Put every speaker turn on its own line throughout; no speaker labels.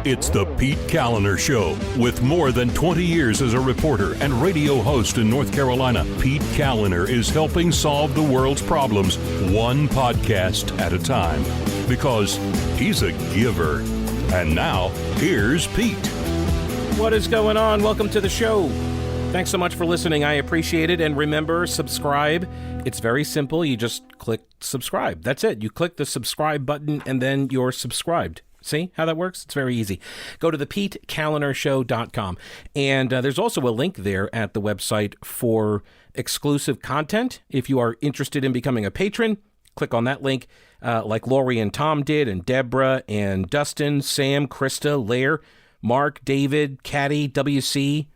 It's the Pete Callender Show. With more than 20 years as a reporter and radio host in North Carolina, Pete Callender is helping solve the world's problems one podcast at a time. Because he's a giver. And now, here's Pete.
What is going on? Welcome to the show. Thanks so much for listening. I appreciate it. And remember, subscribe. It's very simple. You just click subscribe. That's it. You click the subscribe button and then you're subscribed. See how that works? It's very easy. Go to thepetecalendershow.com. And there's also a link there at the website for exclusive content. If you are interested in becoming a patron, click on that link like Lori and Tom did, and Deborah and Dustin, Sam, Krista, Lair, Mark, David, Caddy, WC,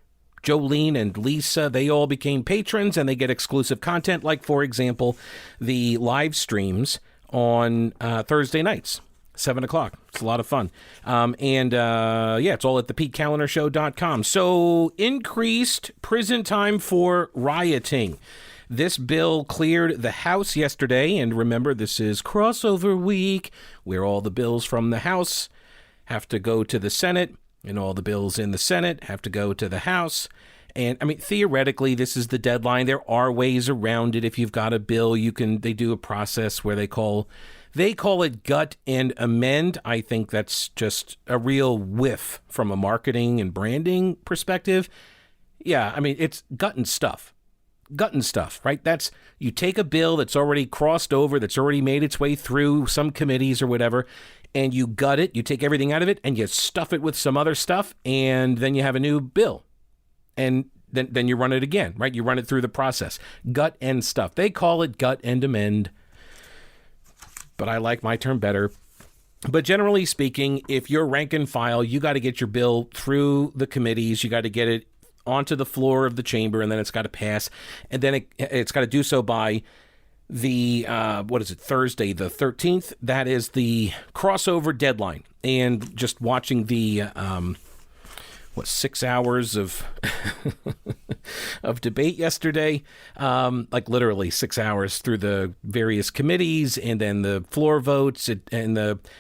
Jolene, and Lisa. They all became patrons and they get exclusive content, like, for example, the live streams on Thursday nights. 7 o'clock. It's a lot of fun. It's all at thepetecalendershow.com. So, increased prison time for rioting. This bill cleared the House yesterday, and remember, this is crossover week, where all the bills from the House have to go to the Senate, and all the bills in the Senate have to go to the House. And, I mean, theoretically, this is the deadline. There are ways around it. If you've got a bill, they do a process where they call it gut and amend. I think that's just a real whiff from a marketing and branding perspective. Yeah, I mean, it's gut and stuff, right? That's, you take a bill that's already crossed over, that's already made its way through some committees or whatever, and you gut it, you take everything out of it, and you stuff it with some other stuff, and then you have a new bill. And then you run it again, right? You run it through the process. Gut and stuff. They call it gut and amend, but I like my term better. But generally speaking, if you're rank and file, you got to get your bill through the committees. You got to get it onto the floor of the chamber, and then it's got to pass. And then it's got to do so by the, Thursday the 13th. That is the crossover deadline. And just watching the 6 hours of of debate yesterday, literally 6 hours through the various committees and then the floor votes.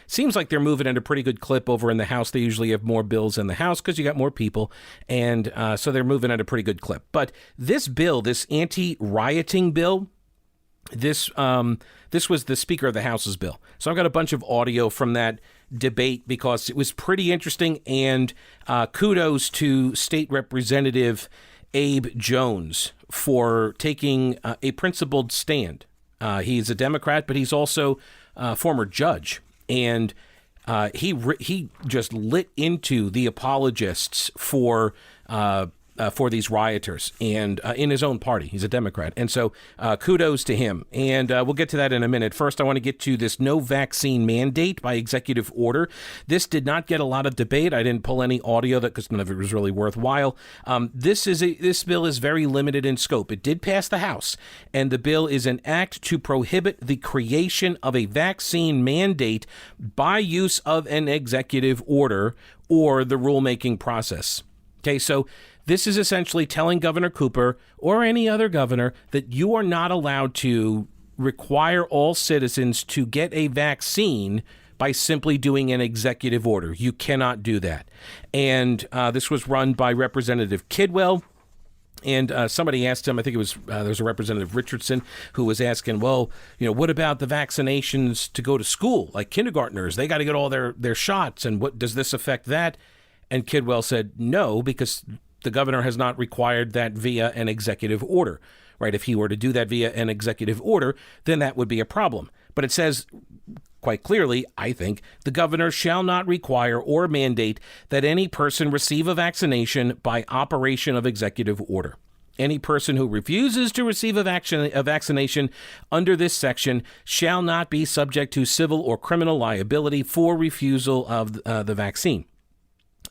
Seems like they're moving at a pretty good clip over in the House. They usually have more bills in the House because you got more people. And so they're moving at a pretty good clip. But this bill, this anti-rioting bill, this was the Speaker of the House's bill. So I've got a bunch of audio from that debate because it was pretty interesting, and kudos to State Representative Abe Jones for taking a principled stand. He's a Democrat, but he's also a former judge, and he just lit into the apologists for these rioters, and in his own party. He's a Democrat. And so kudos to him. And we'll get to that in a minute. First, I want to get to this no vaccine mandate by executive order. This did not get a lot of debate. I didn't pull any audio because none of it was really worthwhile. This bill is very limited in scope. It did pass the House, and the bill is an act to prohibit the creation of a vaccine mandate by use of an executive order or the rulemaking process. Okay, so this is essentially telling Governor Cooper or any other governor that you are not allowed to require all citizens to get a vaccine by simply doing an executive order. You cannot do that. And this was run by Representative Kidwell. And somebody asked him, I think it was, there was a Representative Richardson who was asking, well, what about the vaccinations to go to school? Like kindergartners, they got to get all their shots. And what does this affect that? And Kidwell said no, because the governor has not required that via an executive order, right? If he were to do that via an executive order, then that would be a problem. But it says quite clearly, I think, the governor shall not require or mandate that any person receive a vaccination by operation of executive order. Any person who refuses to receive a vaccination under this section shall not be subject to civil or criminal liability for refusal of the vaccine.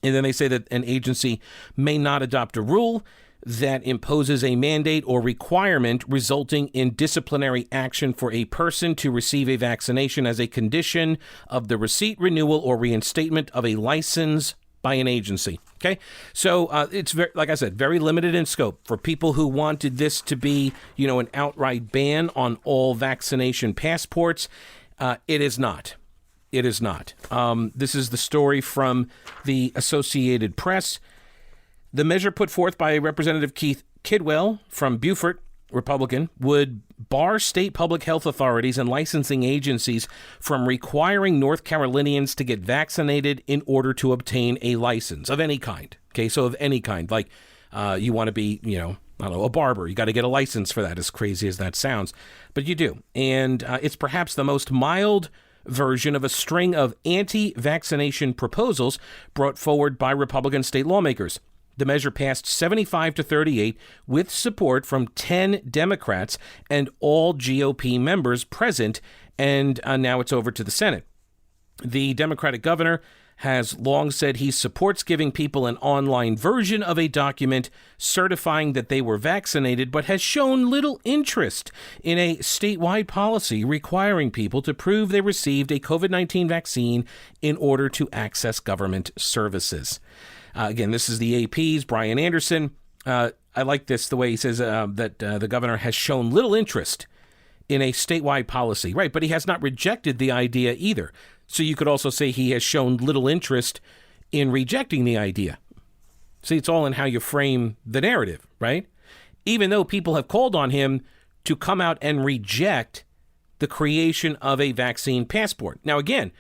And then they say that an agency may not adopt a rule that imposes a mandate or requirement resulting in disciplinary action for a person to receive a vaccination as a condition of the receipt, renewal, or reinstatement of a license by an agency. Okay, so it's very, like I said, very limited in scope. For people who wanted this to be, an outright ban on all vaccination passports, it is not. it is not. This is the story from the Associated Press. The measure put forth by Representative Keith Kidwell from Beaufort, Republican, would bar state public health authorities and licensing agencies from requiring North Carolinians to get vaccinated in order to obtain a license of any kind. Okay, so of any kind. Like you want to be, I don't know, a barber. You got to get a license for that, as crazy as that sounds. But you do. And it's perhaps the most mild version of a string of anti-vaccination proposals brought forward by Republican state lawmakers. The measure passed 75-38 with support from 10 Democrats and all GOP members present, and now it's over to the Senate. The Democratic governor has long said he supports giving people an online version of a document certifying that they were vaccinated, but has shown little interest in a statewide policy requiring people to prove they received a COVID-19 vaccine in order to access government services. Again, this is the AP's Brian Anderson. I like this, the way he says that the governor has shown little interest in a statewide policy. Right, but he has not rejected the idea either. So you could also say he has shown little interest in rejecting the idea. See, it's all in how you frame the narrative, right? Even though people have called on him to come out and reject the creation of a vaccine passport. Now, again,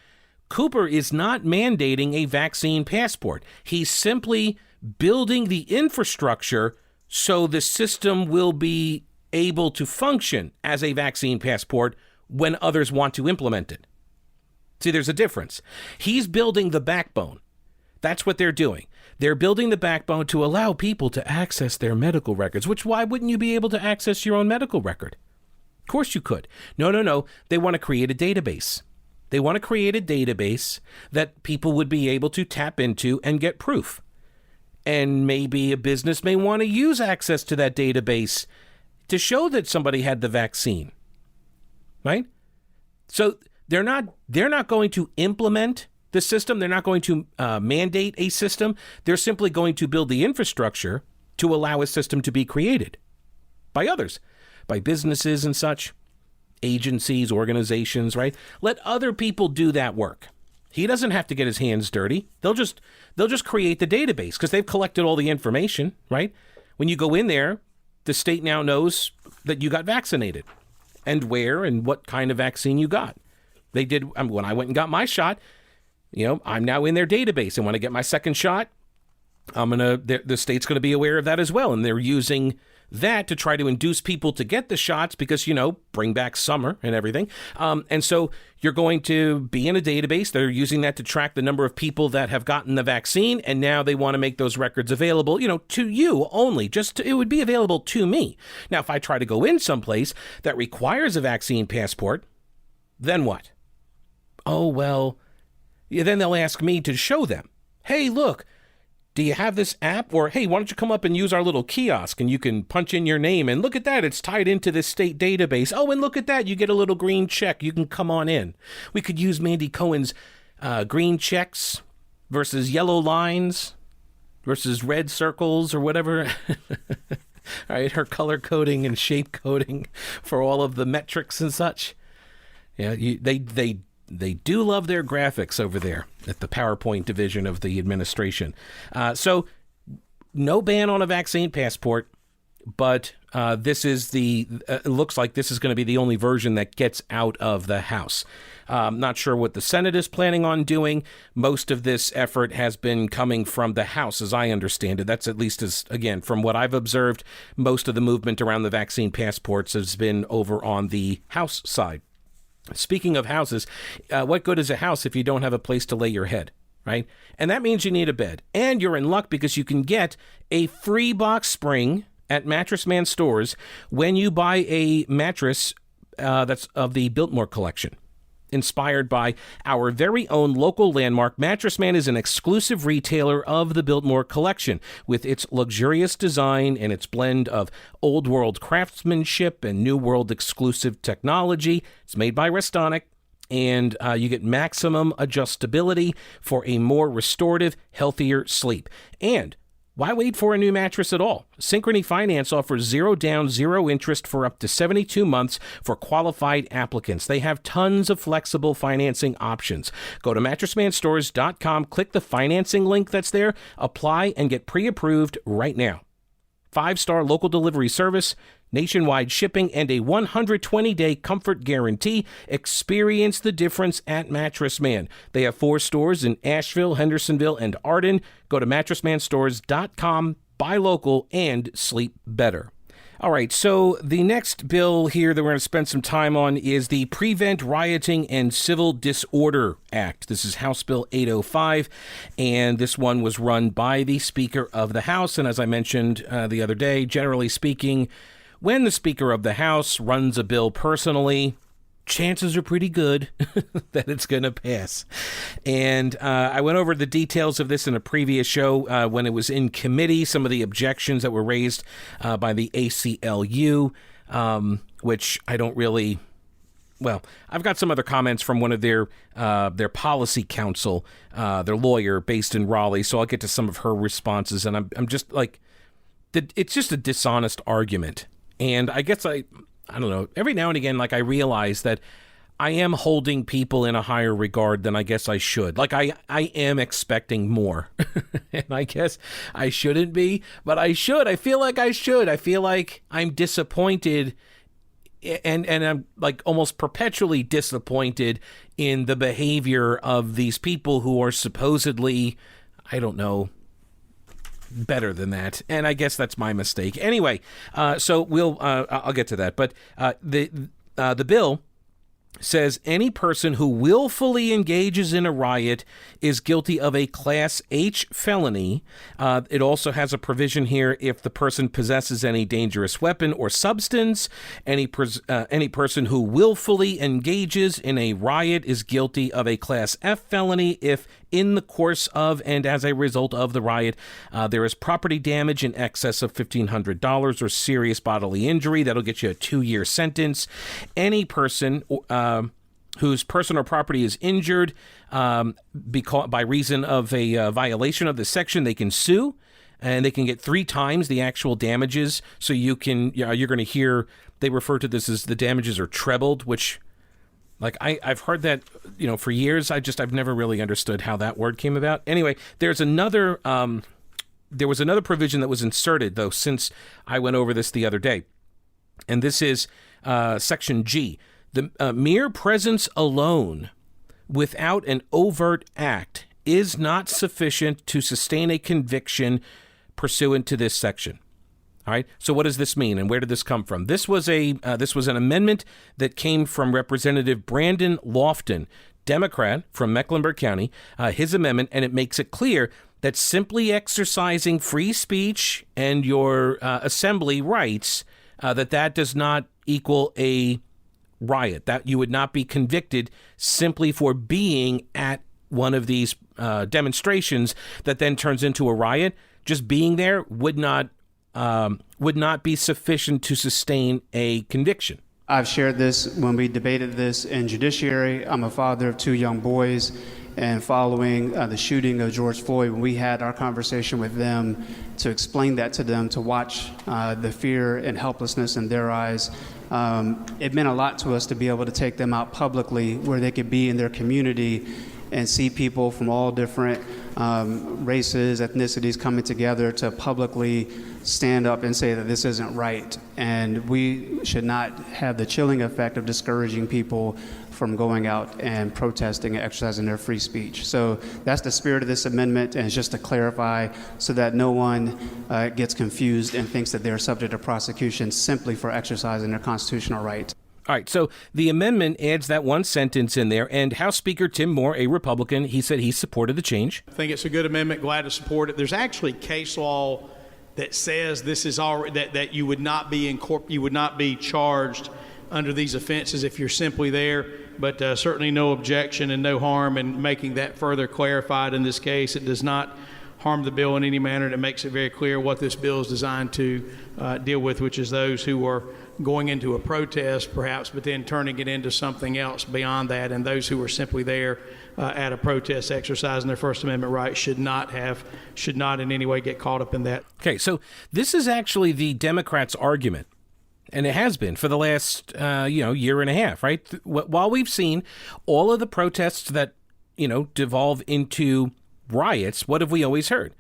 Cooper is not mandating a vaccine passport. He's simply building the infrastructure so the system will be able to function as a vaccine passport when others want to implement it. See, there's a difference. He's building the backbone. That's what they're doing. They're building the backbone to allow people to access their medical records, which why wouldn't you be able to access your own medical record? Of course you could. No. They want to create a database. They want to create a database that people would be able to tap into and get proof. And maybe a business may want to use access to that database to show that somebody had the vaccine. Right? So they're not going to implement the system. They're not going to mandate a system. They're simply going to build the infrastructure to allow a system to be created by others, by businesses and such. Agencies, organizations, right? Let other people do that work. He doesn't have to get his hands dirty. They'll just create the database because they've collected all the information, right? When you go in there, the state now knows that you got vaccinated and where and what kind of vaccine you got. They did when I went and got my shot. I'm now in their database, and when I get my second shot, the state's going to be aware of that as well, and they're using that to try to induce people to get the shots because, bring back summer and everything. And so you're going to be in a database. They're using that to track the number of people that have gotten the vaccine. And now they want to make those records available, to you only. It would be available to me. Now, if I try to go in someplace that requires a vaccine passport, then what? Oh, well, then they'll ask me to show them. Hey, look. Do you have this app? Or, hey, why don't you come up and use our little kiosk and you can punch in your name and look at that. It's tied into this state database. Oh, and look at that. You get a little green check. You can come on in. We could use Mandy Cohen's green checks versus yellow lines versus red circles or whatever. All right, her color coding and shape coding for all of the metrics and such. Yeah, they do love their graphics over there at the PowerPoint division of the administration. So no ban on a vaccine passport, but this is it looks like this is going to be the only version that gets out of the House. Not sure what the Senate is planning on doing. Most of this effort has been coming from the House, as I understand it. That's at least again, from what I've observed, most of the movement around the vaccine passports has been over on the House side. Speaking of houses, what good is a house if you don't have a place to lay your head, right? And that means you need a bed. And you're in luck because you can get a free box spring at Mattress Man stores when you buy a mattress that's of the Biltmore collection. Inspired by our very own local landmark, Mattress Man is an exclusive retailer of the Biltmore collection. With its luxurious design and its blend of old world craftsmanship and new world exclusive technology, it's made by Restonic, and you get maximum adjustability for a more restorative, healthier sleep. And Why wait for a new mattress at all? Synchrony Finance offers 0 down, 0 interest for up to 72 months for qualified applicants. They have tons of flexible financing options. Go to mattressmanstores.com, click the financing link that's there, apply, and get pre-approved right now. 5-star local delivery service, nationwide shipping, and a 120-day comfort guarantee. Experience the difference at Mattress Man. They have 4 stores in Asheville, Hendersonville, and Arden. Go to mattressmanstores.com, buy local, and sleep better. All right, so the next bill here that we're going to spend some time on is the Prevent Rioting and Civil Disorder Act. This is House Bill 805, and this one was run by the Speaker of the House. And as I mentioned the other day, generally speaking, when the Speaker of the House runs a bill personally, chances are pretty good that it's going to pass. And I went over the details of this in a previous show when it was in committee, some of the objections that were raised by the ACLU, which I don't really... Well, I've got some other comments from one of their policy counsel, their lawyer based in Raleigh, so I'll get to some of her responses. And I'm just like, it's just a dishonest argument. And I guess I don't know, every now and again, like I realize that I am holding people in a higher regard than I guess I should. Like I am expecting more. And I guess I shouldn't be, but I should. I feel like I should. I feel like I'm disappointed and I'm like almost perpetually disappointed in the behavior of these people who are supposedly, I don't know, better than that, and I guess that's my mistake. Anyway, so I'll get to that. But the bill says any person who willfully engages in a riot is guilty of a Class H felony. It also has a provision here if the person possesses any dangerous weapon or substance. Any person who willfully engages in a riot is guilty of a Class F felony if in the course of and as a result of the riot there is property damage in excess of $1,500 or serious bodily injury. That'll get you a 2-year sentence. Any person whose person or property is injured by reason of a violation of this section, they can sue, and they can get 3 times the actual damages. So you're going to hear they refer to this as the damages are trebled, which, like, I've heard that, for years. I've never really understood how that word came about. Anyway, there was another provision that was inserted, though, since I went over this the other day. And this is Section G. The mere presence alone without an overt act is not sufficient to sustain a conviction pursuant to this section. All right. So what does this mean, and where did this come from? This was an amendment that came from Representative Brandon Lofton, Democrat from Mecklenburg County. His amendment, and it makes it clear that simply exercising free speech and your assembly rights, that does not equal a riot. That you would not be convicted simply for being at one of these demonstrations that then turns into a riot. Just being there would not be sufficient to sustain a conviction.
I've shared this when we debated this in judiciary. I'm a father of 2 young boys, and following the shooting of George Floyd, when we had our conversation with them to explain that to them, to watch the fear and helplessness in their eyes, it meant a lot to us to be able to take them out publicly where they could be in their community and see people from all different races, ethnicities coming together to publicly stand up and say that this isn't right. And we should not have the chilling effect of discouraging people from going out and protesting and exercising their free speech. So that's the spirit of this amendment, and it's just to clarify so that no one gets confused and thinks that they're subject to prosecution simply for exercising their constitutional right.
All right, so the amendment adds that one sentence in there, and House Speaker Tim Moore, a Republican, he said he supported the change.
I think it's a good amendment, glad to support it. There's actually case law that says this is already, that you would not be charged under these offenses if you're simply there, but certainly no objection and no harm in making that further clarified in this case. It does not harm the bill in any manner, and it makes it very clear what this bill is designed to deal with, which is those who are going into a protest perhaps, but then turning it into something else beyond that, and those who are simply there at a protest exercising their First Amendment rights should not in any way get caught up in that.
Okay, so this is actually the Democrats' argument, and it has been for the last year and a half, right? While we've seen all of the protests that devolve into riots, what have we always heard?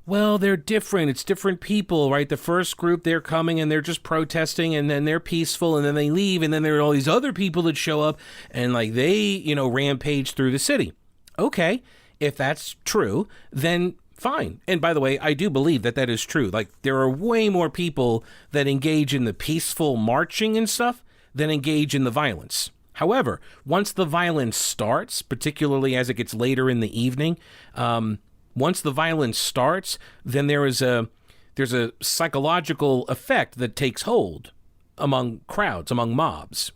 Well, they're different. It's different people, right? The first group, they're coming and they're just protesting, and then they're peaceful, and then they leave, and then there are all these other people that show up and they rampage through the city. Okay, if that's true, then fine. And by the way, I do believe that is true. Like, there are way more people that engage in the peaceful marching and stuff than engage in the violence. However, once the violence starts, particularly as it gets later in the evening, once the violence starts, then there's a psychological effect that takes hold among crowds, among mobs.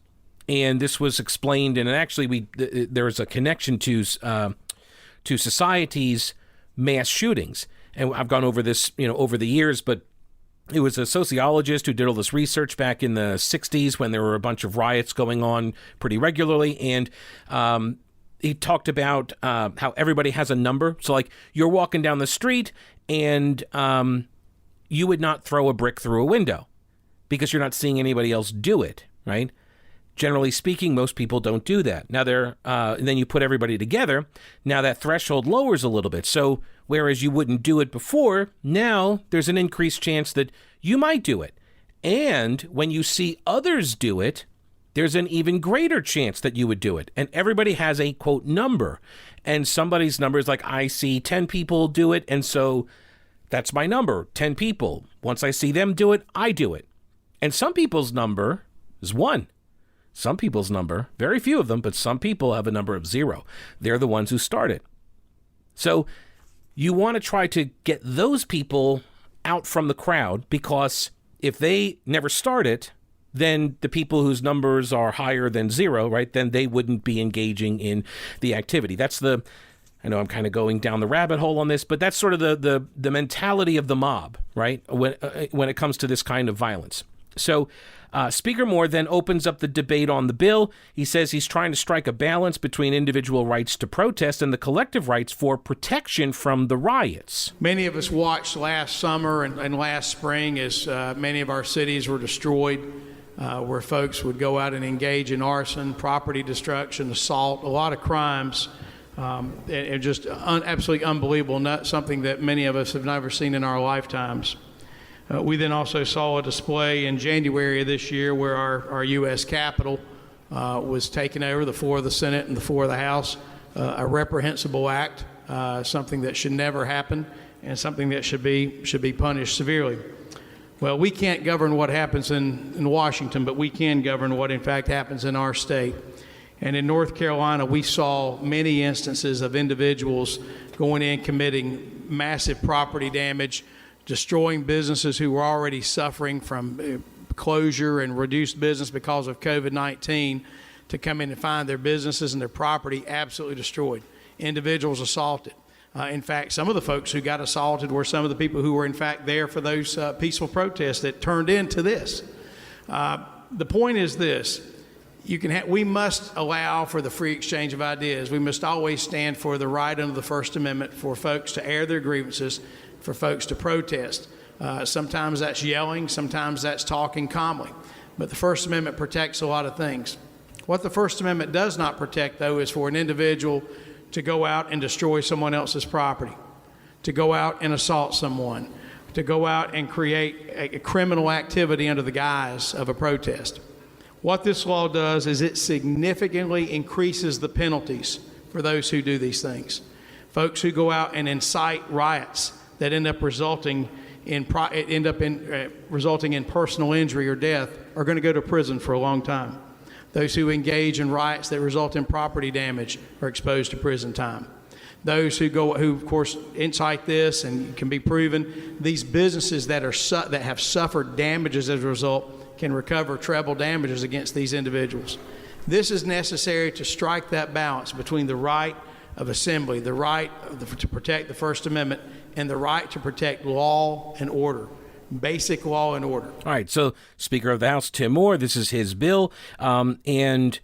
And this was explained, and actually there is a connection to society's mass shootings. And I've gone over this, over the years, but it was a sociologist who did all this research back in the 60s when there were a bunch of riots going on pretty regularly. And he talked about how everybody has a number. So, like, you're walking down the street and you would not throw a brick through a window because you're not seeing anybody else do it, right? Generally speaking, most people don't do that. Now, and then you put everybody together. Now that threshold lowers a little bit. So whereas you wouldn't do it before, now there's an increased chance that you might do it. And when you see others do it, there's an even greater chance that you would do it. And everybody has a, quote, number. And somebody's number is like, I see 10 people do it, and so that's my number, 10 people. Once I see them do it, I do it. And some people's number is 1. Some people's number, very few of them, but some people have a number of 0. They're the ones who start it. So you want to try to get those people out from the crowd, because if they never start it, then the people whose numbers are higher than 0, right, then they wouldn't be engaging in the activity. I know I'm kind of going down the rabbit hole on this, but that's sort of the mentality of the mob, right, when it comes to this kind of violence. So Speaker Moore then opens up the debate on the bill. He says he's trying to strike a balance between individual rights to protest and the collective rights for protection from the riots.
Many of us watched last summer and last spring as many of our cities were destroyed, where folks would go out and engage in arson, property destruction, assault, a lot of crimes, and just absolutely unbelievable, not something that many of us have never seen in our lifetimes. We then also saw a display in January of this year where our U.S. Capitol was taken over, the floor of the Senate and the floor of the House, a reprehensible act, something that should never happen, and something that should be punished severely. Well, we can't govern what happens in Washington, but we can govern what in fact happens in our state. And in North Carolina, we saw many instances of individuals going in, committing massive property damage, destroying businesses who were already suffering from closure and reduced business because of COVID-19, to come in and find their businesses and their property absolutely destroyed. Individuals assaulted. In fact, some of the folks who got assaulted were some of the people who were in fact there for those peaceful protests that turned into this. The point is this: we must allow for the free exchange of ideas. We must always stand for the right under the First Amendment for folks to air their grievances, for folks to protest. Sometimes that's yelling, sometimes that's talking calmly. But the First Amendment protects a lot of things. What the First Amendment does not protect, though, is for an individual to go out and destroy someone else's property, to go out and assault someone, to go out and create a criminal activity under the guise of a protest. What this law does is it significantly increases the penalties for those who do these things. Folks who go out and incite riots that end up resulting in personal injury or death are going to go to prison for a long time. Those who engage in riots that result in property damage are exposed to prison time. Those who of course incite this and can be proven, these businesses that have suffered damages as a result can recover treble damages against these individuals. This is necessary to strike that balance between the right of assembly, the right to protect the First Amendment, and the right to protect law and order, basic law and order.
All right, so Speaker of the House Tim Moore, this is his bill, and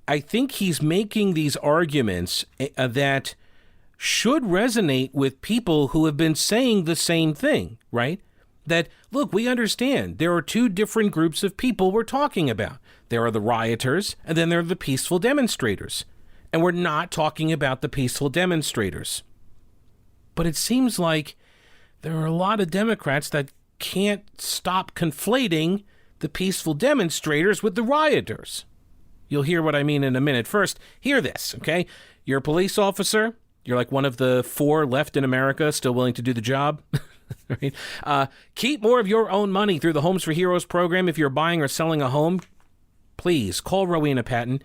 I think he's making these arguments that should resonate with people who have been saying the same thing, right? That, look, we understand there are two different groups of people we're talking about. There are the rioters, and then there are the peaceful demonstrators. And we're not talking about the peaceful demonstrators. But it seems like there are a lot of Democrats that can't stop conflating the peaceful demonstrators with the rioters. You'll hear what I mean in a minute. First, hear this, okay? You're a police officer. You're like one of the 4 left in America still willing to do the job. Right? Keep more of your own money through the Homes for Heroes program. If you're buying or selling a home, please call Rowena Patton.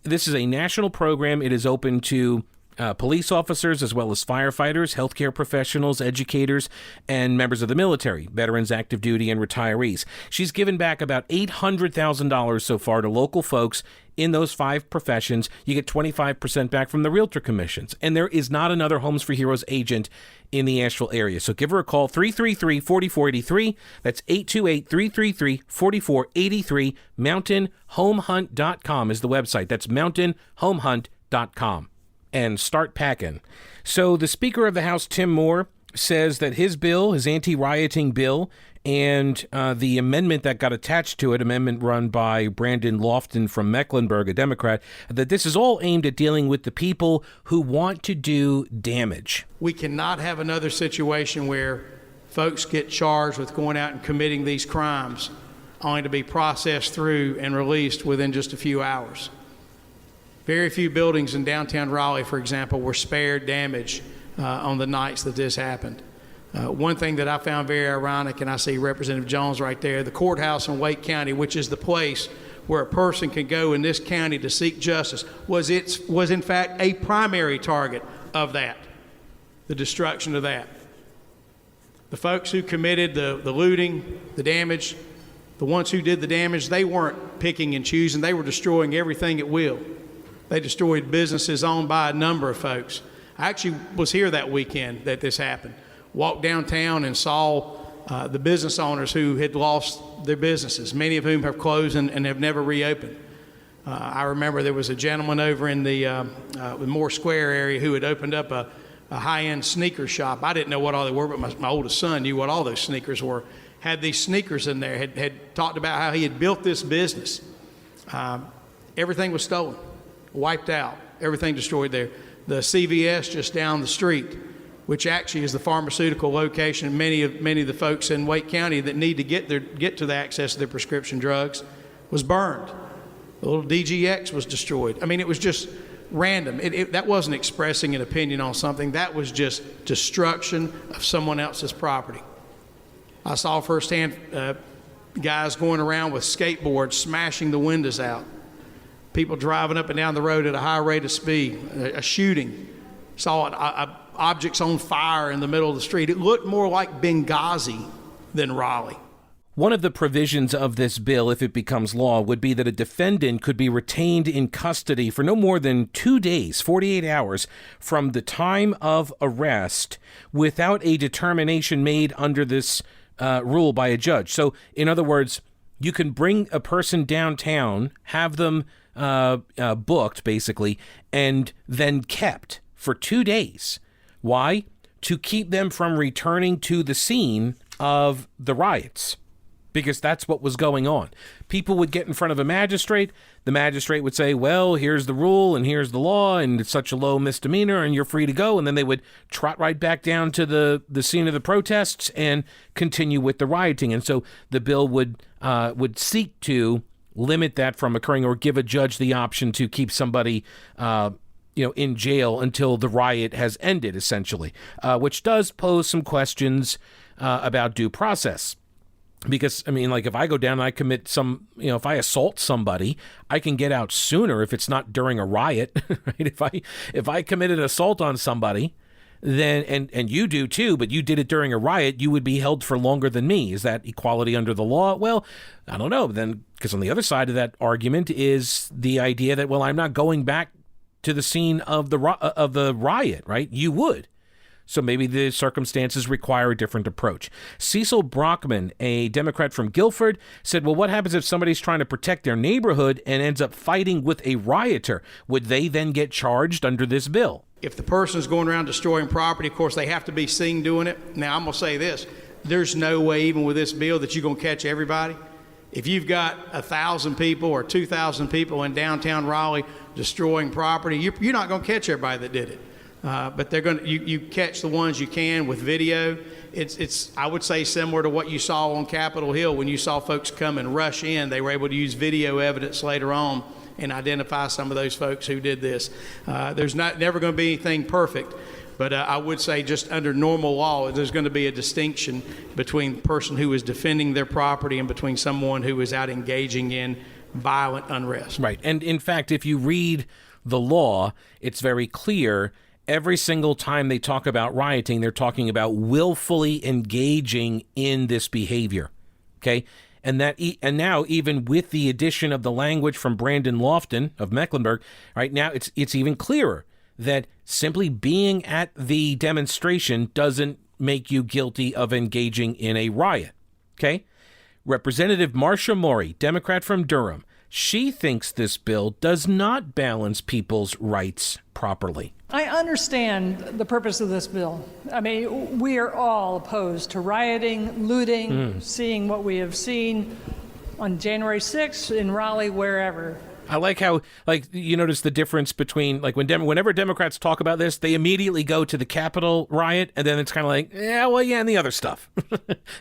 This is a national program. It is open to police officers as well as firefighters, healthcare professionals, educators, and members of the military, veterans, active duty, and retirees. She's given back about $800,000 so far to local folks in those 5 professions. You get 25% back from the Realtor commissions. And there is not another Homes for Heroes agent in the Asheville area. So give her a call, 333-4483. That's 828-333-4483. MountainHomeHunt.com is the website. That's MountainHomeHunt.com. And start packing. So the Speaker of the House, Tim Moore, says that his bill, his anti-rioting bill, and the amendment that got attached to it, amendment run by Brandon Lofton from Mecklenburg, a Democrat, that this is all aimed at dealing with the people who want to do damage.
We cannot have another situation where folks get charged with going out and committing these crimes only to be processed through and released within just a few hours. Very few buildings in downtown Raleigh, for example, were spared damage on the nights that this happened. One thing that I found very ironic, and I see Representative Jones right there, the courthouse in Wake County, which is the place where a person can go in this county to seek justice, was in fact a primary target of that, the destruction of that. The folks who committed the looting, the damage, the ones who did the damage, they weren't picking and choosing. They were destroying everything at will. They destroyed businesses owned by a number of folks. I actually was here that weekend that this happened. Walked downtown and saw the business owners who had lost their businesses, many of whom have closed and have never reopened. I remember there was a gentleman over in the Moore Square area who had opened up a high-end sneaker shop. I didn't know what all they were, but my oldest son knew what all those sneakers were. Had these sneakers in there, had talked about how he had built this business. Everything was stolen, wiped out, everything destroyed there. The CVS just down the street, which actually is the pharmaceutical location, many of the folks in Wake County that need to get to the access to their prescription drugs, was burned. The little DGX was destroyed. I mean, it was just random. That wasn't expressing an opinion on something. That was just destruction of someone else's property. I saw firsthand guys going around with skateboards, smashing the windows out. People driving up and down the road at a high rate of speed. A shooting. Saw objects on fire in the middle of the street. It looked more like Benghazi than Raleigh.
One of the provisions of this bill, if it becomes law, would be that a defendant could be retained in custody for no more than 2 days, 48 hours, from the time of arrest without a determination made under this rule by a judge. So, in other words, you can bring a person downtown, have them booked, basically, and then kept for 2 days. Why? To keep them from returning to the scene of the riots. Because that's what was going on. People would get in front of a magistrate. The magistrate would say, well, here's the rule and here's the law and it's such a low misdemeanor and you're free to go. And then they would trot right back down to the scene of the protests and continue with the rioting. And so the bill would seek to limit that from occurring or give a judge the option to keep somebody in jail until the riot has ended, essentially, which does pose some questions about due process. Because, I mean, like if I go down and I commit if I assault somebody, I can get out sooner if it's not during a riot, right? If I commit an assault on somebody, then, and you do too, but you did it during a riot, you would be held for longer than me. Is that equality under the law? Well, I don't know. Then, because on the other side of that argument is the idea that, well, I'm not going back to the scene of the riot, right? You would. So maybe the circumstances require a different approach. Cecil Brockman, a Democrat from Guilford, said, well, what happens if somebody's trying to protect their neighborhood and ends up fighting with a rioter? Would they then get charged under this bill?
If the person's going around destroying property, of course, they have to be seen doing it. Now, I'm going to say this. There's no way, even with this bill, that you're going to catch everybody. If you've got 1,000 people or 2,000 people in downtown Raleigh destroying property, you're not going to catch everybody that did it. But they're going to, you catch the ones you can with video. It's I would say similar to what you saw on Capitol Hill when you saw folks come and rush in. They were able to use video evidence later on and identify some of those folks who did this. There's never going to be anything perfect, but I would say just under normal law, there's going to be a distinction between the person who is defending their property and between someone who is out engaging in violent unrest.
Right. And in fact, if you read the law, it's very clear. Every single time they talk about rioting, they're talking about willfully engaging in this behavior. Okay? And now, even with the addition of the language from Brandon Lofton of Mecklenburg, right now it's even clearer that simply being at the demonstration doesn't make you guilty of engaging in a riot. Okay? Representative Marcia Maury, Democrat from Durham, she thinks this bill does not balance people's rights properly.
I understand the purpose of this bill. I mean, we are all opposed to rioting, looting, seeing what we have seen on January 6th in Raleigh, wherever.
I like how, you notice the difference between, whenever Democrats talk about this, they immediately go to the Capitol riot, and then it's kind of like, and the other stuff.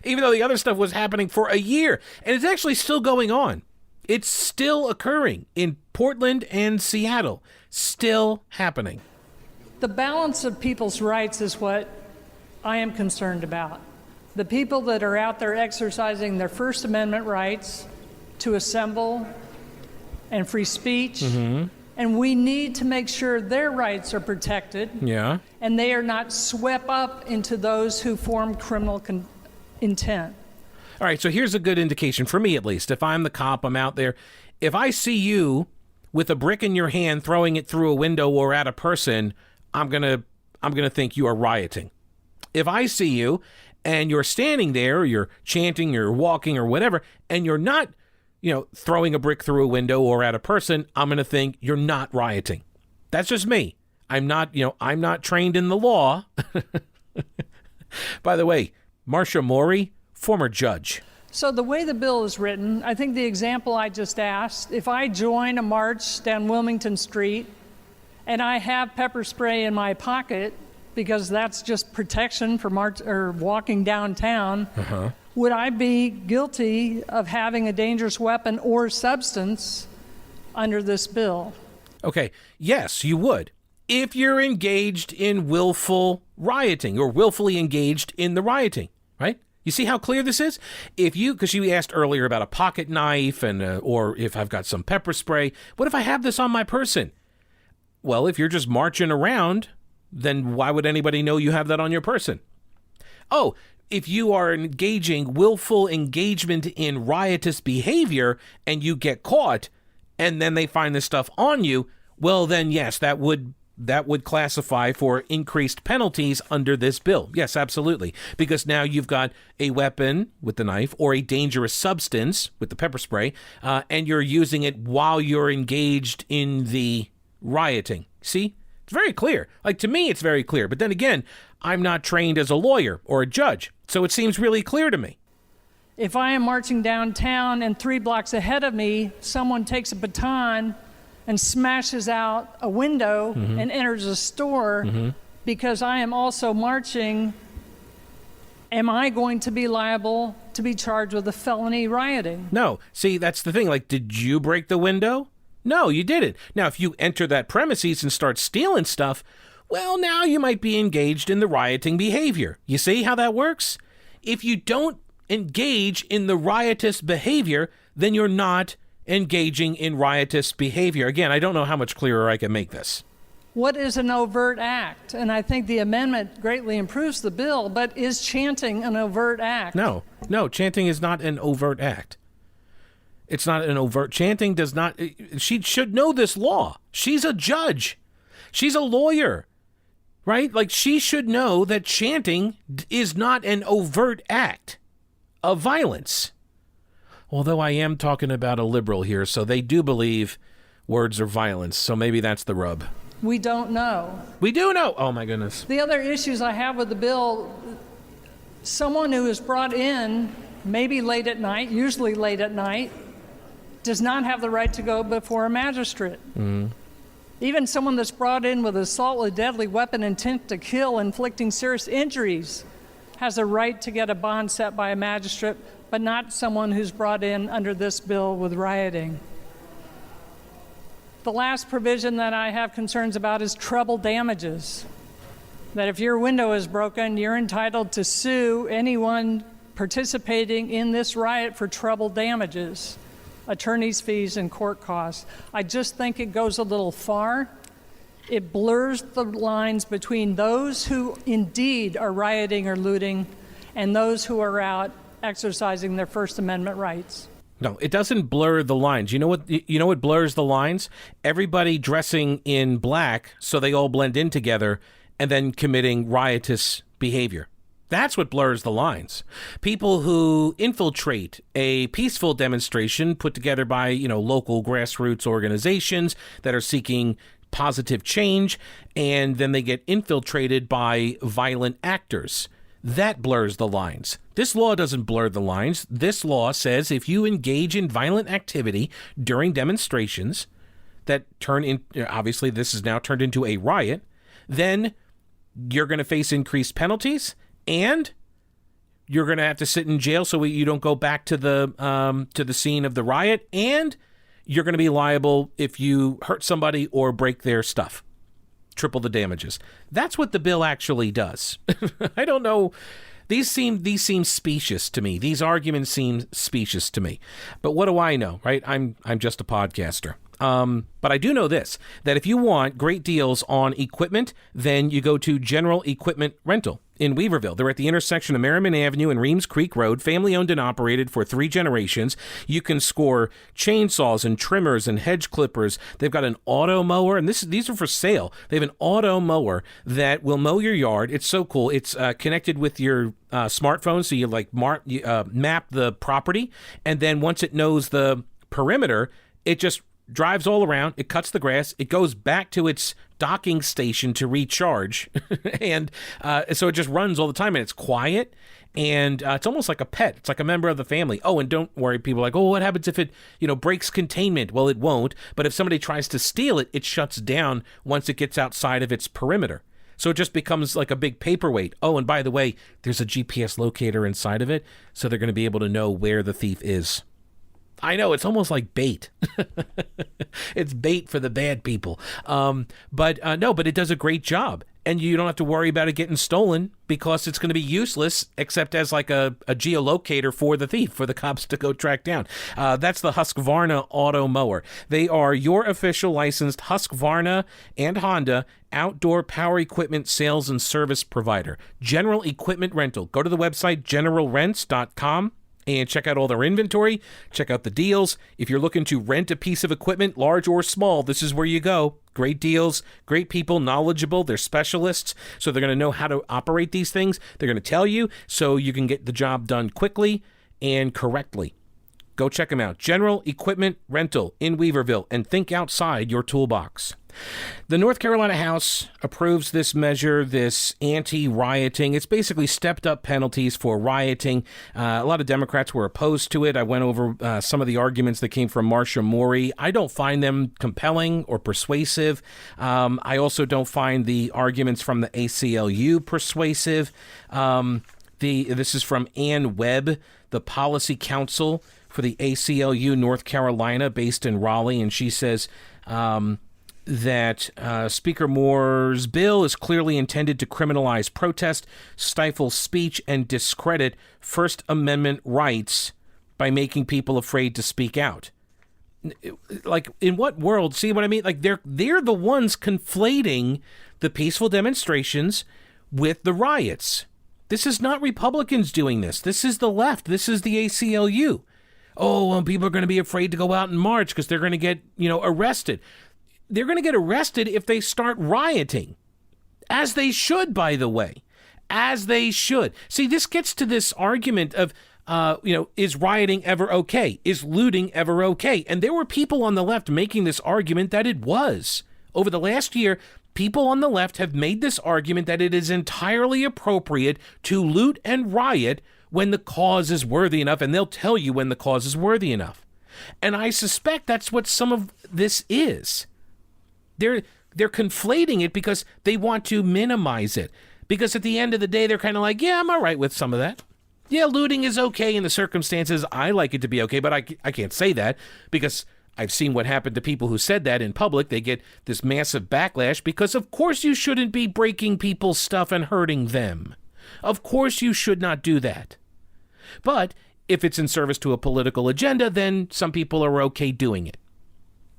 Even though the other stuff was happening for a year, and it's actually still going on. It's still occurring in Portland and Seattle. Still happening.
The balance of people's rights is what I am concerned about. The people that are out there exercising their First Amendment rights to assemble and free speech, and we need to make sure their rights are protected, and they are not swept up into those who form criminal intent.
All right, so here's a good indication, for me at least. If I'm the cop, I'm out there. If I see you with a brick in your hand throwing it through a window or at a person, I'm gonna think you are rioting. If I see you and you're standing there, or you're chanting, you're walking or whatever, and you're not, throwing a brick through a window or at a person, I'm gonna think you're not rioting. That's just me. I'm not trained in the law. By the way, Marcia Maury, former judge.
So the way the bill is written, I think the example I just asked, if I join a march down Wilmington Street and I have pepper spray in my pocket because that's just protection for walking downtown, would I be guilty of having a dangerous weapon or substance under this bill? Okay,
yes, you would. If you're engaged in willful rioting or willfully engaged in the rioting, right? You see how clear this is? Because you asked earlier about a pocket knife or if I've got some pepper spray. What if I have this on my person? Well, if you're just marching around, then why would anybody know you have that on your person? Oh, if you are engaging willful engagement in riotous behavior and you get caught and then they find this stuff on you, well, then yes, that would classify for increased penalties under this bill. Yes, absolutely. Because now you've got a weapon with the knife or a dangerous substance with the pepper spray, and you're using it while you're engaged in the rioting. See? It's very clear. To me, it's very clear. But then again, I'm not trained as a lawyer or a judge, so it seems really clear to me.
If I am marching downtown and 3 blocks ahead of me, someone takes a baton and smashes out a window and enters a store because I am also marching, am I going to be liable to be charged with a felony rioting?
No. See, that's the thing. Did you break the window? No, you didn't. Now, if you enter that premises and start stealing stuff, well, now you might be engaged in the rioting behavior. You see how that works? If you don't engage in the riotous behavior, then you're not engaging in riotous behavior. Again, I don't know how much clearer I can make this.
What is an overt act? And I think the amendment greatly improves the bill, but is chanting an overt act?
No, chanting is not an overt act. It's not an overt. Chanting does not. She should know this law. She's a judge. She's a lawyer. right? Like, she should know that chanting is not an overt act of violence. Although I am talking about a liberal here, so they do believe words are violence, so maybe that's the rub.
We don't know.
We do know. Oh, my goodness.
The other issues I have with the bill, someone who is brought in, maybe late at night, usually late at night, does not have the right to go before a magistrate. Even someone that's brought in with assault with a deadly weapon, intent to kill, inflicting serious injuries, has a right to get a bond set by a magistrate, but not someone who's brought in under this bill with rioting. The last provision that I have concerns about is treble damages. That if your window is broken, you're entitled to sue anyone participating in this riot for treble damages, attorney's fees, and court costs. I just think it goes a little far. It blurs the lines between those who indeed are rioting or looting and those who are out exercising their First Amendment rights.
No, it doesn't blur the lines. You know what blurs the lines? Everybody dressing in black so they all blend in together and then committing riotous behavior. That's what blurs the lines. People who infiltrate a peaceful demonstration put together by, local grassroots organizations that are seeking positive change, and then they get infiltrated by violent actors. That blurs the lines. This law doesn't blur the lines. This law says if you engage in violent activity during demonstrations that turn in, obviously this is now turned into a riot, then you're going to face increased penalties and you're going to have to sit in jail so you don't go back to the scene of the riot, and you're going to be liable if you hurt somebody or break their stuff. Triple the damages. That's what the bill actually does. I don't know. These seem specious to me. These arguments seem specious to me. But what do I know, right? I'm just a podcaster. But I do know this, that if you want great deals on equipment, then you go to General Equipment Rental in Weaverville. They're at the intersection of Merriman Avenue and Reems Creek Road, family owned and operated for 3 generations. You can score chainsaws and trimmers and hedge clippers. They've got an auto mower, and these are for sale. They have an auto mower that will mow your yard. It's so cool. It's connected with your smartphone, so you map the property, and then once it knows the perimeter, it just drives all around, it cuts the grass, it goes back to its docking station to recharge, and so it just runs all the time, and it's quiet, and it's almost like a pet. It's like a member of the family. Oh, and don't worry, people are like, oh, what happens if it, breaks containment? Well, it won't, but if somebody tries to steal it, it shuts down once it gets outside of its perimeter. So it just becomes like a big paperweight. Oh, and by the way, there's a GPS locator inside of it, so they're going to be able to know where the thief is. I know, it's almost like bait. It's bait for the bad people. But it does a great job. And you don't have to worry about it getting stolen because it's going to be useless except as like a geolocator for the thief, for the cops to go track down. That's the Husqvarna Auto Mower. They are your official licensed Husqvarna and Honda outdoor power equipment sales and service provider. General Equipment Rental. Go to the website generalrents.com. and check out all their inventory, check out the deals. If you're looking to rent a piece of equipment, large or small, this is where you go. Great deals, great people, knowledgeable, they're specialists, so they're going to know how to operate these things. They're going to tell you so you can get the job done quickly and correctly. Go check them out. General Equipment Rental in Weaverville, and think outside your toolbox. The North Carolina House approves this measure, this anti-rioting. It's basically stepped-up penalties for rioting. A lot of Democrats were opposed to it. I went over some of the arguments that came from Marsha Mori. I don't find them compelling or persuasive. I also don't find the arguments from the ACLU persuasive. This is from Ann Webb, the Policy Counsel for the ACLU North Carolina, based in Raleigh, and she says that Speaker Moore's bill is clearly intended to criminalize protest, stifle speech, and discredit First Amendment rights by making people afraid to speak out. Like, in what world? See what I mean? Like, they're the ones conflating the peaceful demonstrations with the riots. This is not Republicans doing this. This is the left. This is the ACLU. Oh, well, people are going to be afraid to go out and march because they're going to get, arrested. They're going to get arrested if they start rioting. As they should, by the way. As they should. See, this gets to this argument of, is rioting ever okay? Is looting ever okay? And there were people on the left making this argument that it was. Over the last year, people on the left have made this argument that it is entirely appropriate to loot and riot when the cause is worthy enough, and they'll tell you when the cause is worthy enough. And I suspect that's what some of this is. They're conflating it because they want to minimize it. Because at the end of the day, they're kind of like, yeah, I'm all right with some of that. Yeah, looting is okay in the circumstances. I like it to be okay, but I can't say that because I've seen what happened to people who said that in public. They get this massive backlash because, of course, you shouldn't be breaking people's stuff and hurting them. Of course, you should not do that. But if it's in service to a political agenda, then some people are okay doing it.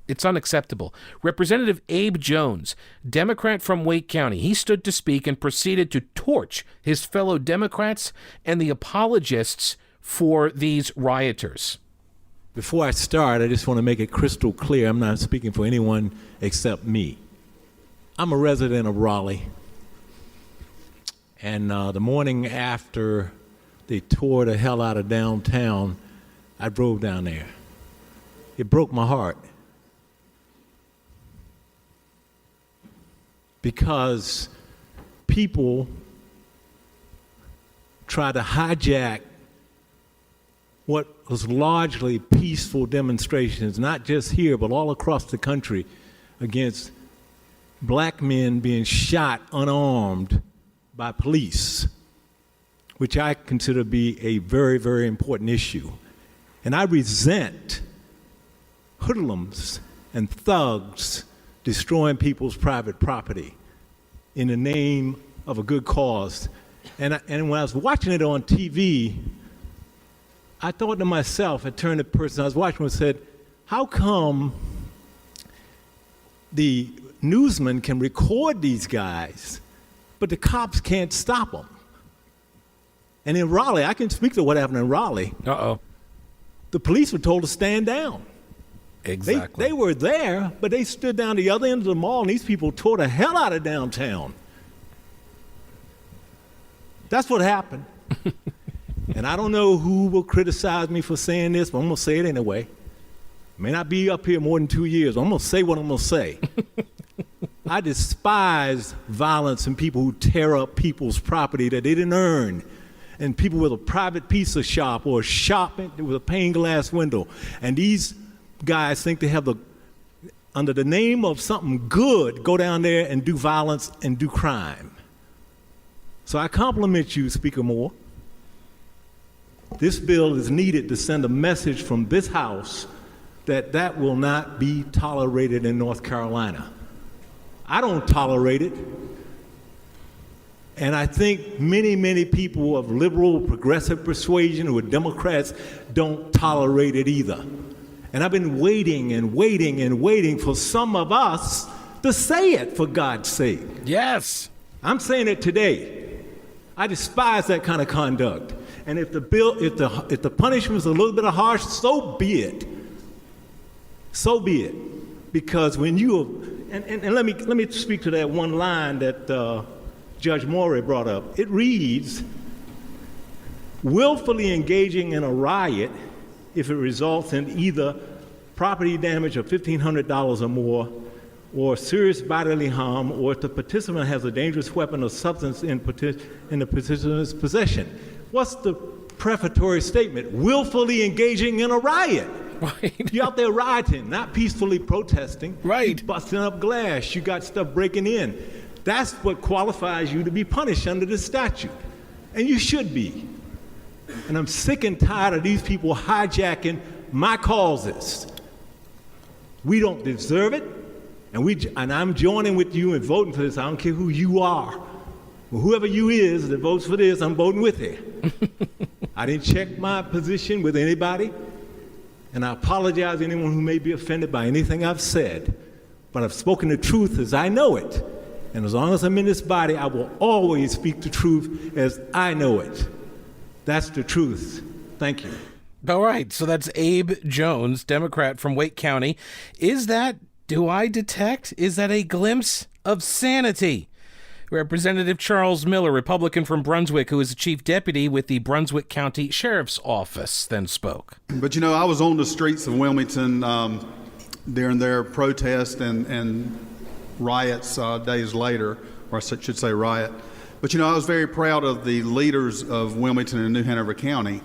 It's unacceptable. Representative Abe Jones, Democrat from Wake County, he stood to speak and proceeded to torch his fellow Democrats and the apologists for these rioters.
Before I start, I just want to make it crystal clear I'm not speaking for anyone except me. I'm a resident of Raleigh. And the morning after they tore the hell out of downtown, I drove down there. It broke my heart. Because people try to hijack what was largely peaceful demonstrations, not just here, but all across the country, against black men being shot unarmed by police, which I consider to be a very, very important issue. And I resent hoodlums and thugs destroying people's private property in the name of a good cause. And when I was watching it on TV, I thought to myself, I turned to the person I was watching and said, how come the newsmen can record these guys, but the cops can't stop them? And in Raleigh, I can speak to what happened in Raleigh. The police were told to stand down.
Exactly.
They were there, but they stood down the other end of the mall, and these people tore the hell out of downtown. That's what happened. And I don't know who will criticize me for saying this, but I'm going to say it anyway. May not be up here more than 2 years. I'm going to say what I'm going to say. I despise violence and people who tear up people's property that they didn't earn, and people with a private pizza shop or a shop with a pane glass window. And these guys think they have under the name of something good, go down there and do violence and do crime. So I compliment you, Speaker Moore. This bill is needed to send a message from this House that will not be tolerated in North Carolina. I don't tolerate it. And I think many, many people of liberal, progressive persuasion who are Democrats don't tolerate it either. And I've been waiting and waiting and waiting for some of us to say it, for God's sake.
Yes.
I'm saying it today. I despise that kind of conduct. And if the punishment is a little bit harsh, so be it. So be it. Because when and let me speak to that one line that Judge Morey brought up. It reads, willfully engaging in a riot if it results in either property damage of $1,500 or more, or serious bodily harm, or if the participant has a dangerous weapon or substance in the participant's possession. What's the prefatory statement? Willfully engaging in a riot.
Right.
You're out there rioting, not peacefully protesting.
Right.
You're busting up glass. You got stuff breaking in. That's what qualifies you to be punished under this statute. And you should be. And I'm sick and tired of these people hijacking my causes. We don't deserve it. And I'm joining with you in voting for this. I don't care who you are. Well, whoever you is that votes for this, I'm voting with you. I didn't check my position with anybody. And I apologize to anyone who may be offended by anything I've said. But I've spoken the truth as I know it. And as long as I'm in this body, I will always speak the truth as I know it. That's the truth. Thank you.
All right. So that's Abe Jones, Democrat from Wake County. Is that a glimpse of sanity? Representative Charles Miller, Republican from Brunswick, who is the chief deputy with the Brunswick County Sheriff's Office, then spoke.
But I was on the streets of Wilmington during their protest and riots days later, or I should say riot. But I was very proud of the leaders of Wilmington and New Hanover County.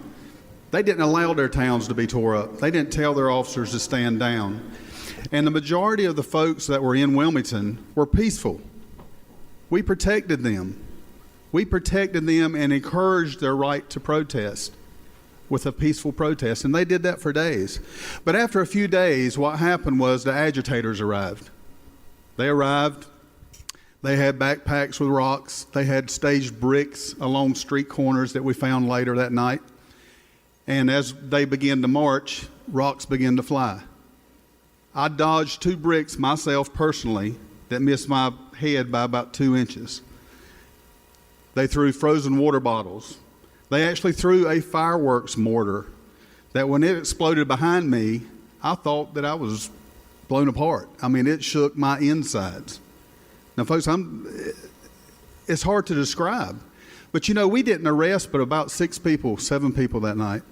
They didn't allow their towns to be tore up. They didn't tell their officers to stand down. And the majority of the folks that were in Wilmington were peaceful. We protected them. We protected them and encouraged their right to protest with a peaceful protest. And they did that for days. But after a few days, what happened was the agitators arrived. They arrived. They had backpacks with rocks. They had staged bricks along street corners that we found later that night. And as they began to march, rocks began to fly. I dodged 2 bricks myself personally that missed my head by about 2 inches. They threw frozen water bottles. They actually threw a fireworks mortar that when it exploded behind me, I thought that I was blown apart. I mean, it shook my insides. Now, folks, it's hard to describe. But we didn't arrest but about 7 people that night.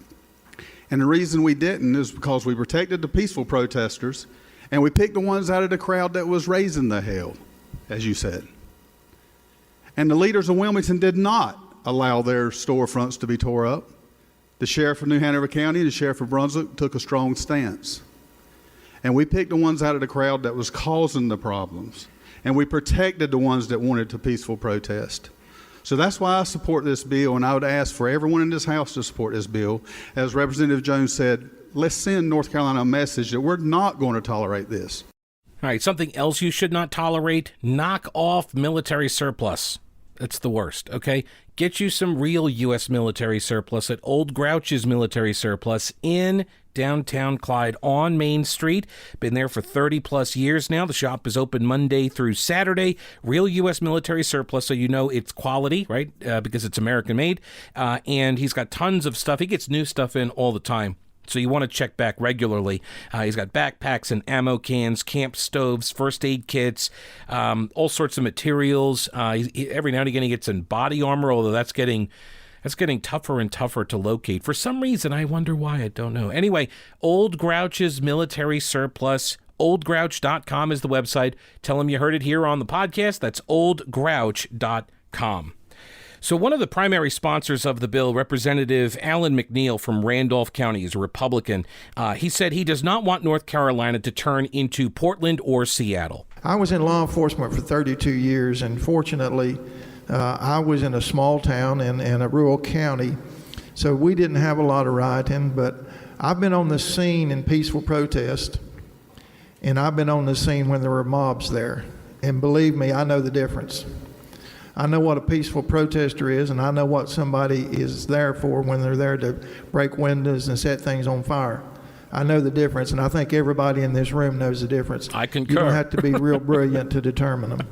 And the reason we didn't is because we protected the peaceful protesters and we picked the ones out of the crowd that was raising the hell, as you said. And the leaders of Wilmington did not allow their storefronts to be tore up. The sheriff of New Hanover County and the sheriff of Brunswick took a strong stance. And we picked the ones out of the crowd that was causing the problems. And we protected the ones that wanted to peaceful protest. So that's why I support this bill, and I would ask for everyone in this House to support this bill. As Representative Jones said, let's send North Carolina a message that we're not going to tolerate this.
All right, something else you should not tolerate, knock off military surplus. That's the worst, okay? Get you some real U.S. military surplus at Old Grouch's Military Surplus in downtown Clyde on Main Street. Been there for 30-plus years now. The shop is open Monday through Saturday. Real U.S. military surplus, so you know it's quality, right? Because it's American-made. And he's got tons of stuff. He gets new stuff in all the time. So you want to check back regularly. He's got backpacks and ammo cans, camp stoves, first aid kits, all sorts of materials. Every now and again he gets in body armor, although that's getting tougher and tougher to locate. For some reason, I wonder why, I don't know. Anyway, Old Grouch's Military Surplus, oldgrouch.com is the website. Tell him you heard it here on the podcast. That's oldgrouch.com. So one of the primary sponsors of the bill, Representative Alan McNeil from Randolph County, is a Republican. He said he does not want North Carolina to turn into Portland or Seattle.
I was in law enforcement for 32 years, and fortunately, I was in a small town in a rural county, so we didn't have a lot of rioting, but I've been on the scene in peaceful protest, and I've been on the scene when there were mobs there. And believe me, I know the difference. I know what a peaceful protester is, and I know what somebody is there for when they're there to break windows and set things on fire. I know the difference, and I think everybody in this room knows the difference.
I concur.
You don't have to be real brilliant to determine them.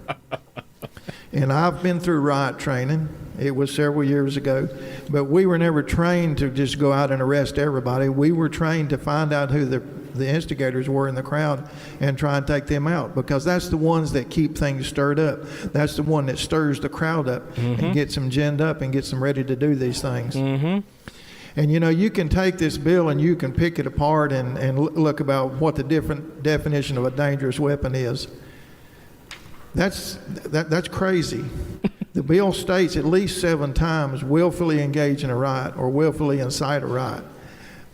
And I've been through riot training. It was several years ago. But we were never trained to just go out and arrest everybody. We were trained to find out who the instigators were in the crowd and try and take them out, because that's the ones that keep things stirred up. That's the one that stirs the crowd up and gets them ginned up and gets them ready to do these things. And you can take this bill and you can pick it apart and look about what the different definition of a dangerous weapon is. That's crazy. The bill states at least 7 times willfully engage in a riot or willfully incite a riot.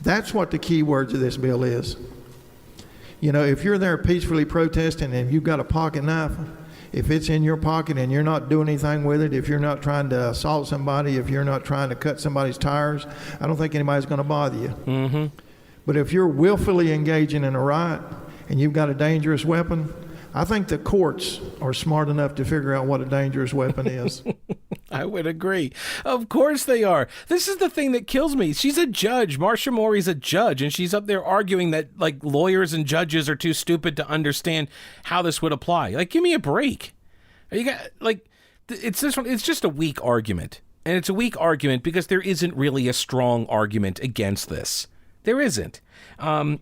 That's what the key words of this bill is. If you're there peacefully protesting and you've got a pocket knife, if it's in your pocket and you're not doing anything with it, if you're not trying to assault somebody, if you're not trying to cut somebody's tires, I don't think anybody's going to bother you. But if you're willfully engaging in a riot and you've got a dangerous weapon, I think the courts are smart enough to figure out what a dangerous weapon is.
I would agree. Of course they are. This is the thing that kills me. She's a judge. Marcia Morey's a judge, and she's up there arguing that lawyers and judges are too stupid to understand how this would apply. Give me a break. It's this one. It's just a weak argument, and it's a weak argument because there isn't really a strong argument against this. There isn't.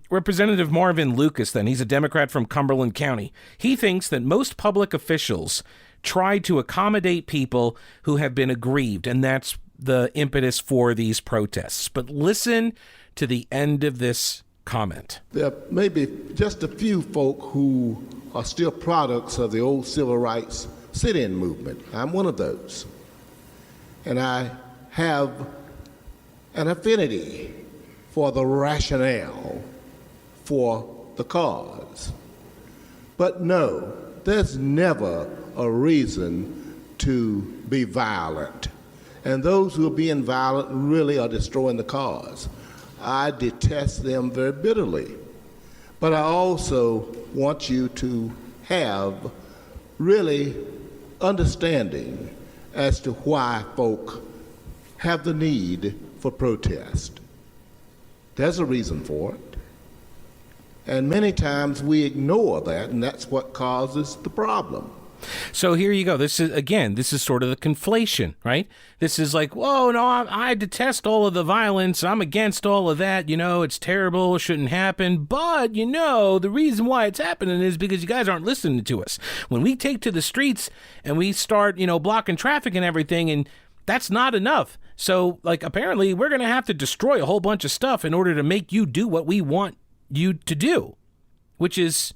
Representative Marvin Lucas, then, he's a Democrat from Cumberland County. He thinks that most public officials try to accommodate people who have been aggrieved, and that's the impetus for these protests. But listen to the end of this comment.
There may be just a few folk who are still products of the old civil rights sit-in movement. I'm one of those. And I have an affinity for the rationale for the cause. But no, there's never a reason to be violent. And those who are being violent really are destroying the cause. I detest them very bitterly. But I also want you to have really understanding as to why folk have the need for protest. There's a reason for it. And many times we ignore that, and that's what causes the problem.
So here you go. This is sort of the conflation, right? This is like, whoa, no, I detest all of the violence. I'm against all of that. It's terrible. It shouldn't happen. But, the reason why it's happening is because you guys aren't listening to us. When we take to the streets and we start, blocking traffic and everything, and that's not enough. So, apparently we're going to have to destroy a whole bunch of stuff in order to make you do what we want you to do, which is,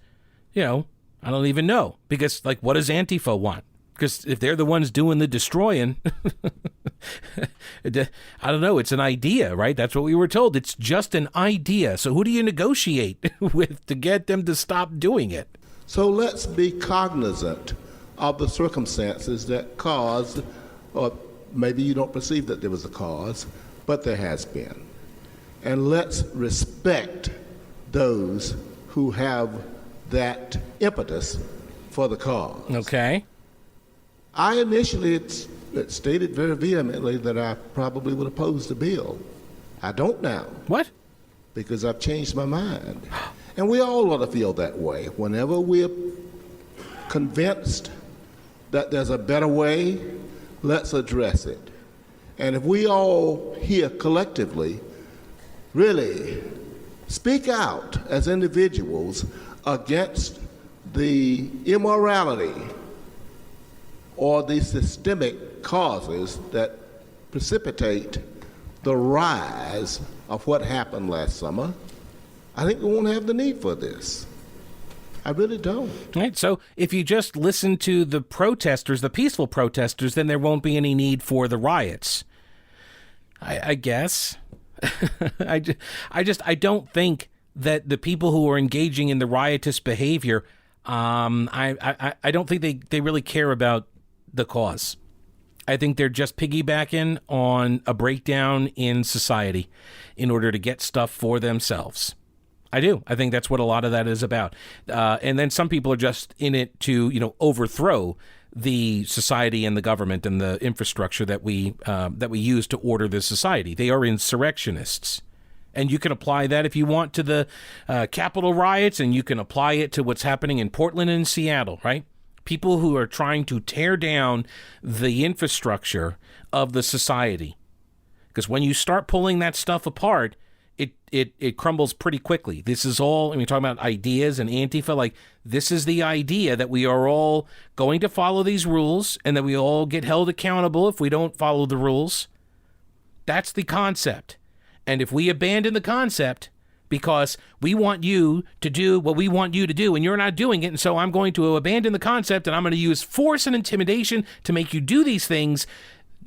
I don't even know, because what does Antifa want? Because if they're the ones doing the destroying, I don't know. It's an idea, right? That's what we were told. It's just an idea. So who do you negotiate with to get them to stop doing it?
So let's be cognizant of the circumstances that caused, or maybe you don't perceive that there was a cause, but there has been. And let's respect those who have that impetus for the cause.
Okay.
I initially stated very vehemently that I probably would oppose the bill. I don't now.
What?
Because I've changed my mind. And we all ought to feel that way. Whenever we're convinced that there's a better way, let's address it. And if we all here collectively really speak out as individuals against the immorality or the systemic causes that precipitate the rise of what happened last summer, I think we won't have the need for this. I really don't.
Right. So if you just listen to the protesters, the peaceful protesters, then there won't be any need for the riots. I guess. I don't think that the people who are engaging in the riotous behavior, I don't think they really care about the cause. I think they're just piggybacking on a breakdown in society in order to get stuff for themselves. I do. I think that's what a lot of that is about. And then some people are just in it to, overthrow the society and the government and the infrastructure that we use to order the society. They are insurrectionists. And you can apply that if you want to the Capitol riots, and you can apply it to what's happening in Portland and Seattle, right? People who are trying to tear down the infrastructure of the society. Because when you start pulling that stuff apart, it crumbles pretty quickly. This is all, talking about ideas and Antifa, this is the idea that we are all going to follow these rules and that we all get held accountable if we don't follow the rules. That's the concept. And if we abandon the concept because we want you to do what we want you to do and you're not doing it, and so I'm going to abandon the concept and I'm going to use force and intimidation to make you do these things,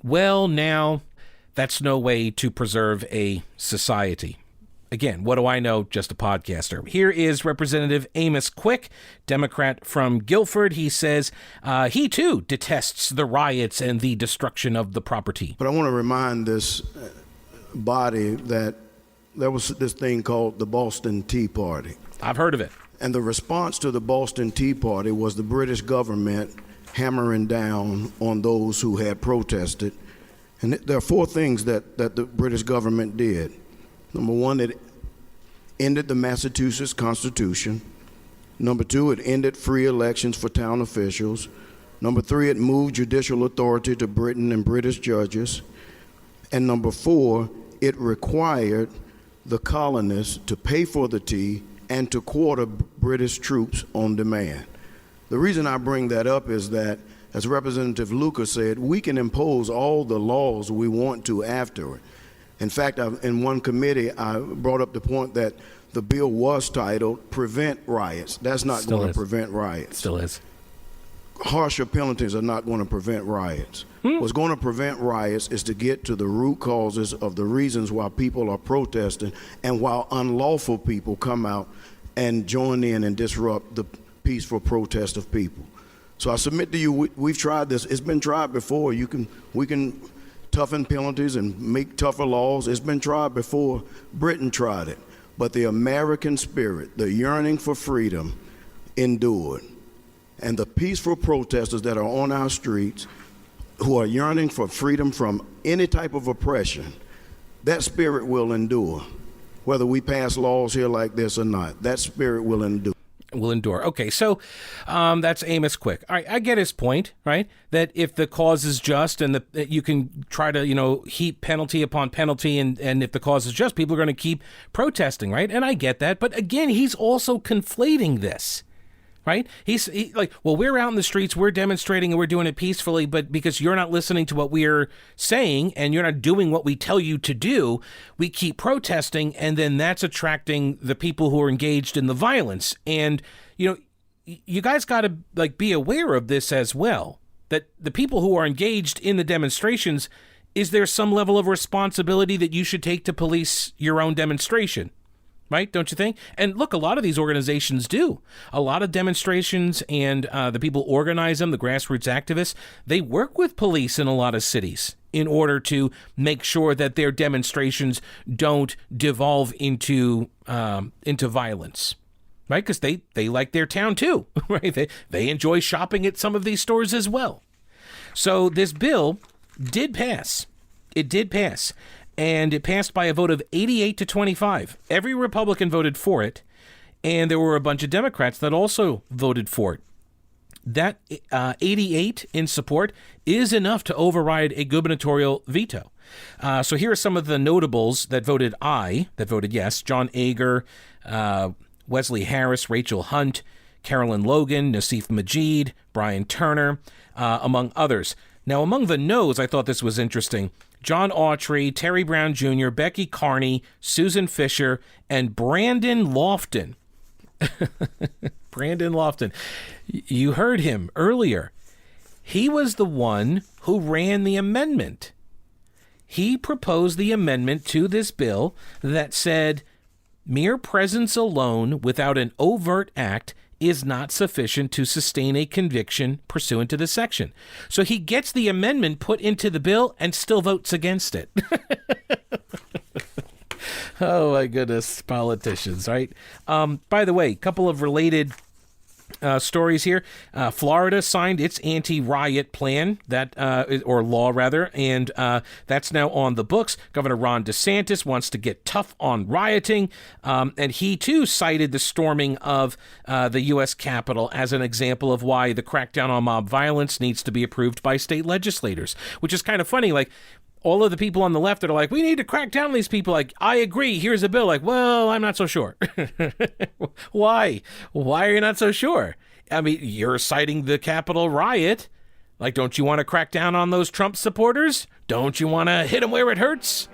well, now that's no way to preserve a society. Again, what do I know? Just a podcaster. Here is Representative Amos Quick, Democrat from Guilford. He says he, too, detests the riots and the destruction of the property.
But I want to remind this body that there was this thing called the Boston Tea Party.
I've heard of it.
And the response to the Boston Tea Party was the British government hammering down on those who had protested. And there are four things that the British government did. Number one, it ended the Massachusetts Constitution. Number two, it ended free elections for town officials. Number three, it moved judicial authority to Britain and British judges. And number four, it required the colonists to pay for the tea and to quarter British troops on demand. The reason I bring that up is that as Representative Lucas said, we can impose all the laws we want to after it. In fact, in one committee, I brought up the point that the bill was titled Prevent Riots. That's not going to prevent riots.
Still is.
Harsher penalties are not going to prevent riots. What's going to prevent riots is to get to the root causes of the reasons why people are protesting and why unlawful people come out and join in and disrupt the peaceful protest of people. So I submit to you, we've tried this. It's been tried before. We can toughen penalties and make tougher laws. It's been tried before. Britain tried it. But the American spirit, the yearning for freedom, endured. And the peaceful protesters that are on our streets who are yearning for freedom from any type of oppression, that spirit will endure. Whether we pass laws here like this or not, that spirit will endure.
Okay, so that's Amos Quick. All right, I get his point, right? That if the cause is just and that you can try to, heap penalty upon penalty, and if the cause is just, people are going to keep protesting, right? And I get that. But again, he's also conflating this, right? He's like, well, we're out in the streets, we're demonstrating, and we're doing it peacefully, but because you're not listening to what we're saying and you're not doing what we tell you to do, we keep protesting, and then that's attracting the people who are engaged in the violence. And, you guys got to be aware of this as well, that the people who are engaged in the demonstrations, is there some level of responsibility that you should take to police your own demonstration? Right? Don't you think? And look, a lot of these organizations do. A lot of demonstrations and the people organize them, the grassroots activists, they work with police in a lot of cities in order to make sure that their demonstrations don't devolve into violence. Right? Because they like their town too. Right? They enjoy shopping at some of these stores as well. So this bill did pass. It did pass. And it passed by a vote of 88 to 25. Every Republican voted for it, and there were a bunch of Democrats that also voted for it. That 88 in support is enough to override a gubernatorial veto. So here are some of the notables that voted yes. John Ager, Wesley Harris, Rachel Hunt, Carolyn Logan, Nassif Majid, Brian Turner, among others. Now, among the no's, I thought this was interesting. John Autry, Terry Brown Jr., Becky Carney, Susan Fisher, and Brandon Lofton. Brandon Lofton. You heard him earlier. He was the one who ran the amendment. He proposed the amendment to this bill that said mere presence alone without an overt act is not sufficient to sustain a conviction pursuant to the section. So he gets the amendment put into the bill and still votes against it. Oh, my goodness, politicians, right? By the way, a couple of related stories here. Florida signed its anti-riot plan, or law rather, and that's now on the books. Governor Ron DeSantis wants to get tough on rioting, and he too cited the storming of the U.S. Capitol as an example of why the crackdown on mob violence needs to be approved by state legislators, which is kind of funny. Like, all of the people on the left that are like, we need to crack down on these people. Like, I agree. Here's a bill. Like, well, I'm not so sure. Why? Why are you not so sure? I mean, you're citing the Capitol riot. Like, don't you want to crack down on those Trump supporters? Don't you want to hit them where it hurts?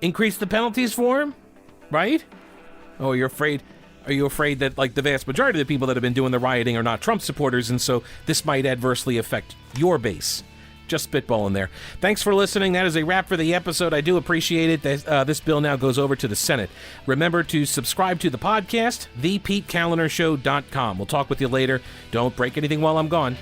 Increase the penalties for them? Right? Oh, you're afraid. Are you afraid that, like, the vast majority of the people that have been doing the rioting are not Trump supporters, and so this might adversely affect your base? Just spitballing there. Thanks for listening. That is a wrap for the episode. I do appreciate it. This bill now goes over to the Senate. Remember to subscribe to the podcast, thepetekallenershow.com. We'll talk with you later. Don't break anything while I'm gone.